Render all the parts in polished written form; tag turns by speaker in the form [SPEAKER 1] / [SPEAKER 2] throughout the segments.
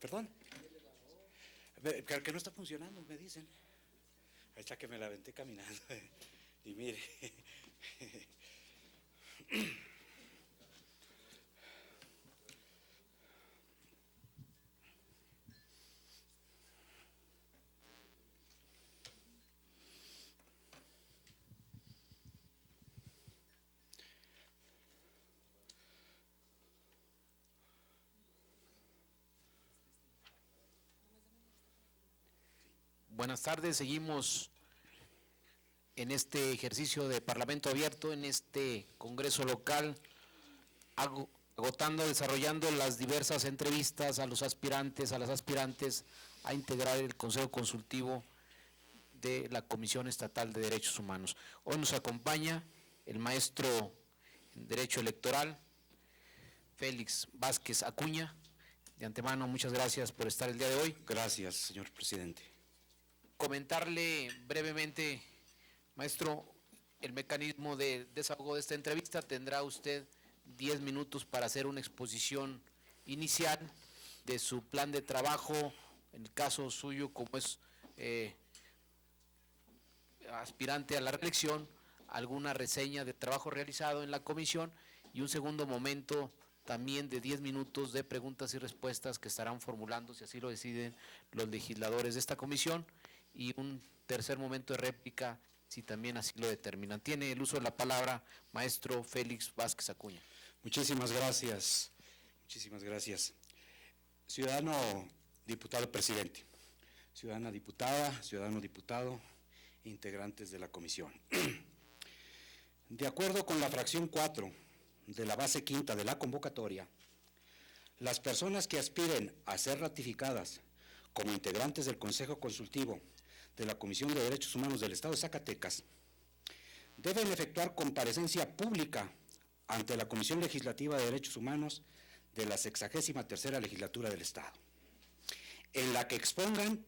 [SPEAKER 1] ¿Perdón? Que no está funcionando, me dicen. Ahí está que me la aventé caminando. Y mire.
[SPEAKER 2] Buenas tardes, seguimos en este ejercicio de Parlamento Abierto, en este Congreso local, agotando, desarrollando las diversas entrevistas a los aspirantes, a las aspirantes a integrar el Consejo Consultivo de la Comisión Estatal de Derechos Humanos. Hoy nos acompaña el maestro en Derecho Electoral, Félix Vázquez Acuña. De antemano, muchas gracias por estar el día de hoy.
[SPEAKER 1] Gracias, señor presidente.
[SPEAKER 2] Comentarle brevemente, maestro, el mecanismo de desahogo de esta entrevista. Tendrá usted 10 minutos para hacer una exposición inicial de su plan de trabajo, en el caso suyo como es aspirante a la reelección, alguna reseña de trabajo realizado en la comisión y un segundo momento también de 10 minutos de preguntas y respuestas que estarán formulando, si así lo deciden, los legisladores de esta comisión, y un tercer momento de réplica, si también así lo determinan. Tiene el uso de la palabra maestro Félix Vázquez Acuña.
[SPEAKER 1] Muchísimas gracias. Muchísimas gracias. Ciudadano diputado presidente, ciudadana diputada, ciudadano diputado, integrantes de la comisión. De acuerdo con la fracción 4 de la base quinta de la convocatoria, las personas que aspiren a ser ratificadas como integrantes del Consejo Consultivo de la Comisión de Derechos Humanos del Estado de Zacatecas deben efectuar comparecencia pública ante la Comisión Legislativa de Derechos Humanos de la 63ª Legislatura del Estado, en la que expongan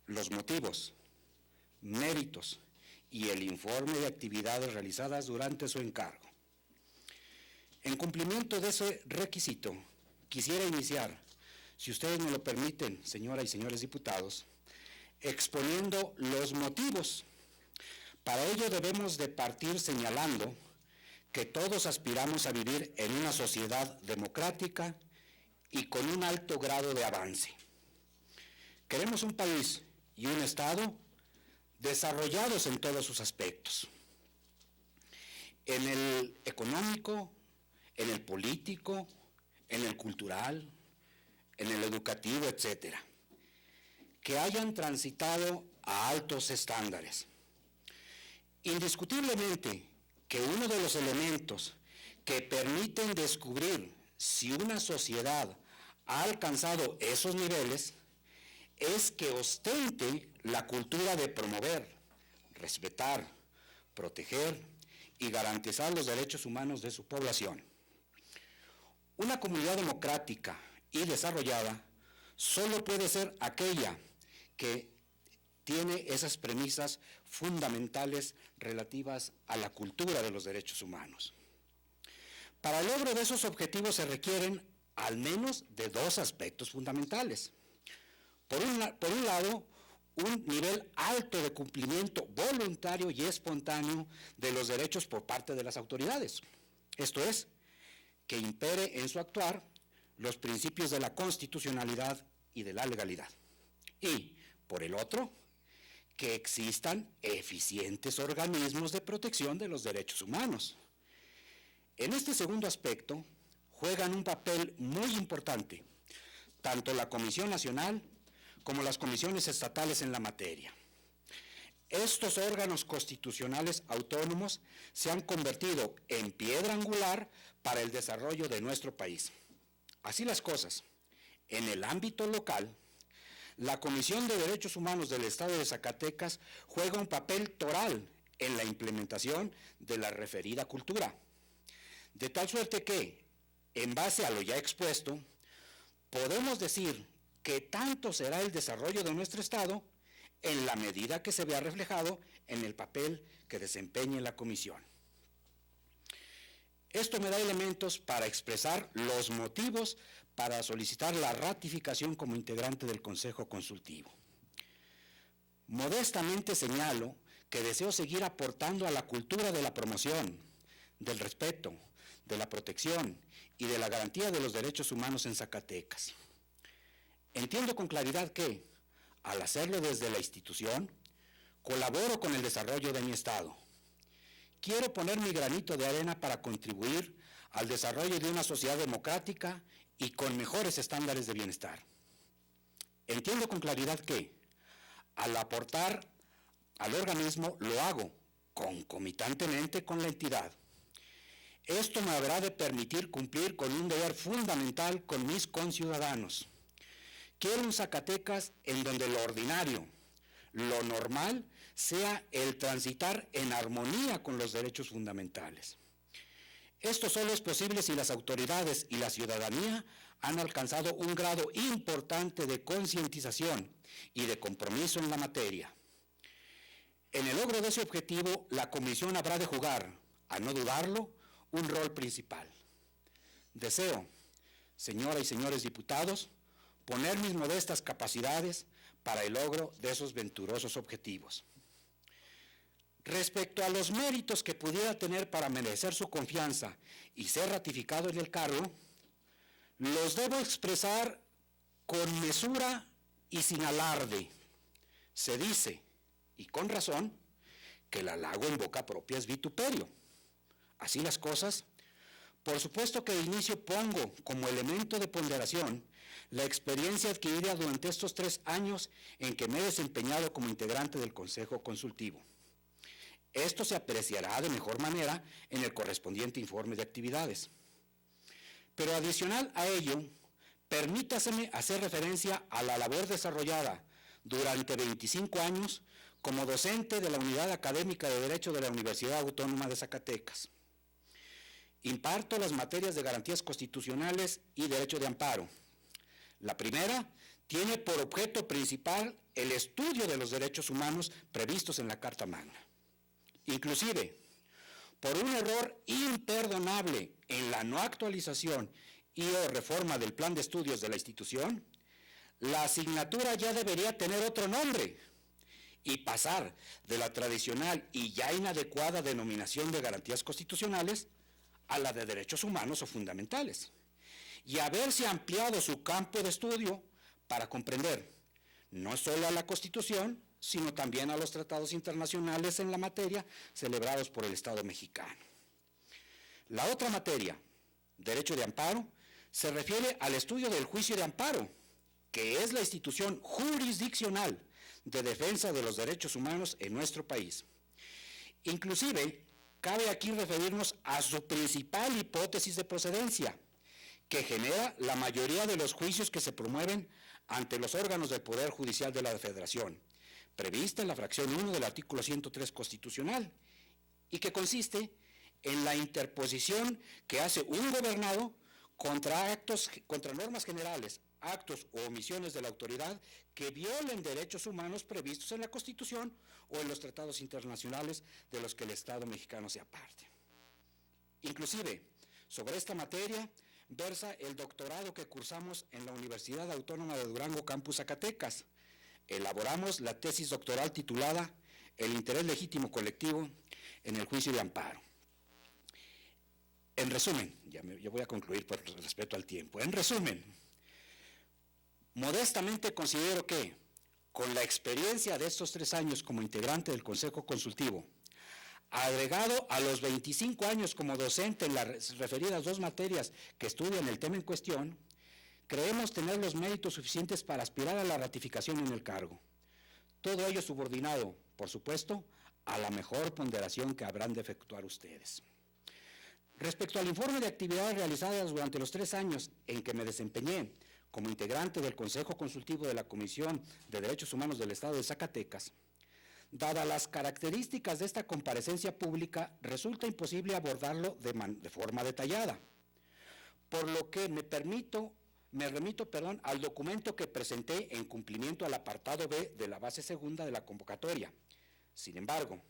[SPEAKER 1] los motivos, méritos y el informe de actividades realizadas durante su encargo. En cumplimiento de ese requisito, quisiera iniciar, si ustedes me lo permiten, señoras y señores diputados, exponiendo los motivos. Para ello debemos de partir señalando que todos aspiramos a vivir en una sociedad democrática y con un alto grado de avance. Queremos un país y un Estado desarrollados en todos sus aspectos, en el económico, en el político, en el cultural, en el educativo, etcétera, que hayan transitado a altos estándares. Indiscutiblemente que uno de los elementos que permiten descubrir si una sociedad ha alcanzado esos niveles es que ostente la cultura de promover, respetar, proteger y garantizar los derechos humanos de su población. Una comunidad democrática y desarrollada solo puede ser aquella que tiene esas premisas fundamentales relativas a la cultura de los derechos humanos. Para el logro de esos objetivos se requieren al menos de dos aspectos fundamentales. Por un lado, un nivel alto de cumplimiento voluntario y espontáneo de los derechos por parte de las autoridades. Esto es, que impere en su actuar los principios de la constitucionalidad y de la legalidad. Y, por el otro, que existan eficientes organismos de protección de los derechos humanos. En este segundo aspecto, juegan un papel muy importante tanto la Comisión Nacional como las comisiones estatales en la materia. Estos órganos constitucionales autónomos se han convertido en piedra angular para el desarrollo de nuestro país. Así las cosas, en el ámbito local, la Comisión de Derechos Humanos del Estado de Zacatecas juega un papel toral en la implementación de la referida cultura, de tal suerte que, en base a lo ya expuesto, podemos decir que tanto será el desarrollo de nuestro Estado en la medida que se vea reflejado en el papel que desempeñe la Comisión. Esto me da elementos para expresar los motivos para solicitar la ratificación como integrante del Consejo Consultivo. Modestamente señalo que deseo seguir aportando a la cultura de la promoción, del respeto, de la protección y de la garantía de los derechos humanos en Zacatecas. Entiendo con claridad que, al hacerlo desde la institución, colaboro con el desarrollo de mi Estado. Quiero poner mi granito de arena para contribuir al desarrollo de una sociedad democrática y con mejores estándares de bienestar. Entiendo con claridad que, al aportar al organismo, lo hago concomitantemente con la entidad. Esto me habrá de permitir cumplir con un deber fundamental con mis conciudadanos. Quiero un Zacatecas en donde lo ordinario, lo normal, sea el transitar en armonía con los derechos fundamentales. Esto solo es posible si las autoridades y la ciudadanía han alcanzado un grado importante de concientización y de compromiso en la materia. En el logro de ese objetivo, la Comisión habrá de jugar, a no dudarlo, un rol principal. Deseo, señoras y señores diputados, poner mis modestas capacidades para el logro de esos venturosos objetivos. Respecto a los méritos que pudiera tener para merecer su confianza y ser ratificado en el cargo, los debo expresar con mesura y sin alarde. Se dice, y con razón, que el halago en boca propia es vituperio. Así las cosas, por supuesto que de inicio pongo como elemento de ponderación la experiencia adquirida durante estos 3 años en que me he desempeñado como integrante del Consejo Consultivo. Esto se apreciará de mejor manera en el correspondiente informe de actividades. Pero adicional a ello, permítaseme hacer referencia a la labor desarrollada durante 25 años como docente de la Unidad Académica de Derecho de la Universidad Autónoma de Zacatecas. Imparto las materias de garantías constitucionales y derecho de amparo. La primera tiene por objeto principal el estudio de los derechos humanos previstos en la Carta Magna. Inclusive, por un error imperdonable en la no actualización y o reforma del plan de estudios de la institución, la asignatura ya debería tener otro nombre y pasar de la tradicional y ya inadecuada denominación de garantías constitucionales a la de derechos humanos o fundamentales, y haberse ampliado su campo de estudio para comprender no solo a la Constitución, sino también a los tratados internacionales en la materia celebrados por el Estado mexicano. La otra materia, derecho de amparo, se refiere al estudio del juicio de amparo, que es la institución jurisdiccional de defensa de los derechos humanos en nuestro país. Inclusive, cabe aquí referirnos a su principal hipótesis de procedencia, que genera la mayoría de los juicios que se promueven ante los órganos del Poder Judicial de la Federación, prevista en la fracción 1 del artículo 103 constitucional, y que consiste en la interposición que hace un gobernado contra normas generales, actos o omisiones de la autoridad que violen derechos humanos previstos en la Constitución o en los tratados internacionales de los que el Estado mexicano sea parte. Inclusive, sobre esta materia versa el doctorado que cursamos en la Universidad Autónoma de Durango, Campus Zacatecas. Elaboramos la tesis doctoral titulada El interés legítimo colectivo en el juicio de amparo. En resumen, ya voy a concluir por respeto al tiempo. En resumen, modestamente considero que, con la experiencia de estos 3 años como integrante del Consejo Consultivo, agregado a los 25 años como docente en las referidas 2 materias que estudian el tema en cuestión, creemos tener los méritos suficientes para aspirar a la ratificación en el cargo. Todo ello subordinado, por supuesto, a la mejor ponderación que habrán de efectuar ustedes. Respecto al informe de actividades realizadas durante los 3 años en que me desempeñé como integrante del Consejo Consultivo de la Comisión de Derechos Humanos del Estado de Zacatecas, dadas las características de esta comparecencia pública, resulta imposible abordarlo de forma detallada, por lo que me remito al documento que presenté en cumplimiento al apartado B de la base segunda de la convocatoria. Sin embargo,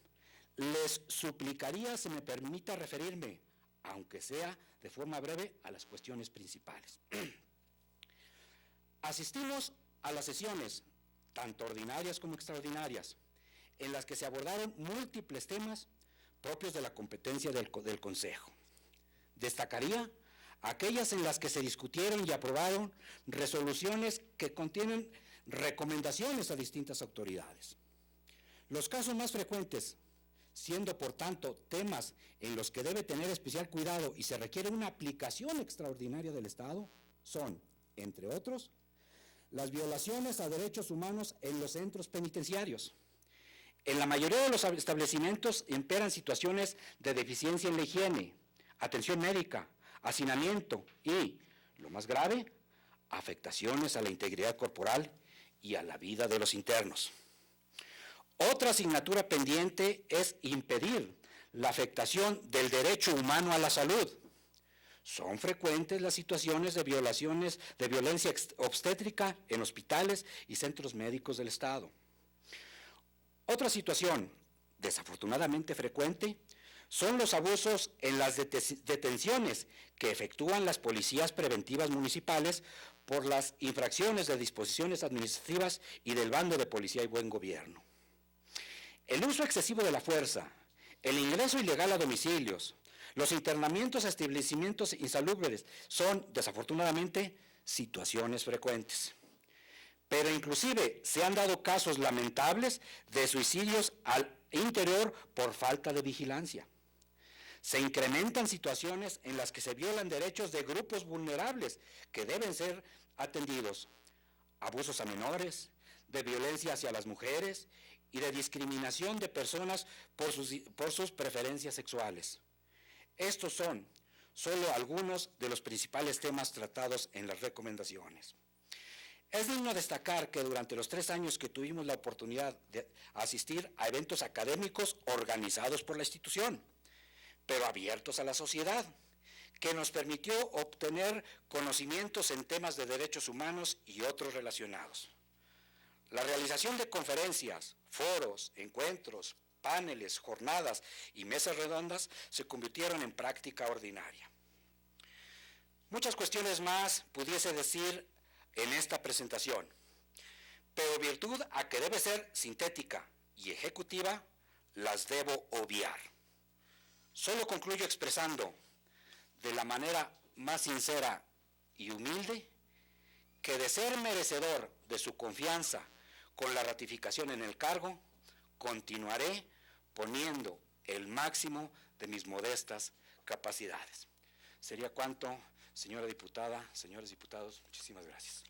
[SPEAKER 1] les suplicaría se me permita referirme aunque sea de forma breve, a las cuestiones principales. Asistimos a las sesiones, tanto ordinarias como extraordinarias, en las que se abordaron múltiples temas propios de la competencia del Consejo. Destacaría aquellas en las que se discutieron y aprobaron resoluciones que contienen recomendaciones a distintas autoridades. Los casos más frecuentes, siendo por tanto temas en los que debe tener especial cuidado y se requiere una aplicación extraordinaria del Estado, son, entre otros, las violaciones a derechos humanos en los centros penitenciarios. En la mayoría de los establecimientos imperan situaciones de deficiencia en la higiene, atención médica, hacinamiento y, lo más grave, afectaciones a la integridad corporal y a la vida de los internos. Otra asignatura pendiente es impedir la afectación del derecho humano a la salud. Son frecuentes las situaciones de violaciones de violencia obstétrica en hospitales y centros médicos del Estado. Otra situación, desafortunadamente frecuente, son los abusos en las detenciones que efectúan las policías preventivas municipales por las infracciones de disposiciones administrativas y del bando de policía y buen gobierno. El uso excesivo de la fuerza, el ingreso ilegal a domicilios, los internamientos a establecimientos insalubres son, desafortunadamente, situaciones frecuentes. Pero inclusive se han dado casos lamentables de suicidios al interior por falta de vigilancia. Se incrementan situaciones en las que se violan derechos de grupos vulnerables que deben ser atendidos. Abusos a menores, de violencia hacia las mujeres y de discriminación de personas por sus preferencias sexuales. Estos son solo algunos de los principales temas tratados en las recomendaciones. Es digno destacar que durante los 3 años que tuvimos la oportunidad de asistir a eventos académicos organizados por la institución, pero abiertos a la sociedad, que nos permitió obtener conocimientos en temas de derechos humanos y otros relacionados. La realización de conferencias, foros, encuentros, paneles, jornadas y mesas redondas se convirtieron en práctica ordinaria. Muchas cuestiones más pudiese decir en esta presentación, pero virtud a que debe ser sintética y ejecutiva, las debo obviar. Solo concluyo expresando de la manera más sincera y humilde que de ser merecedor de su confianza con la ratificación en el cargo, continuaré poniendo el máximo de mis modestas capacidades. Sería cuanto, señora diputada, señores diputados, muchísimas gracias.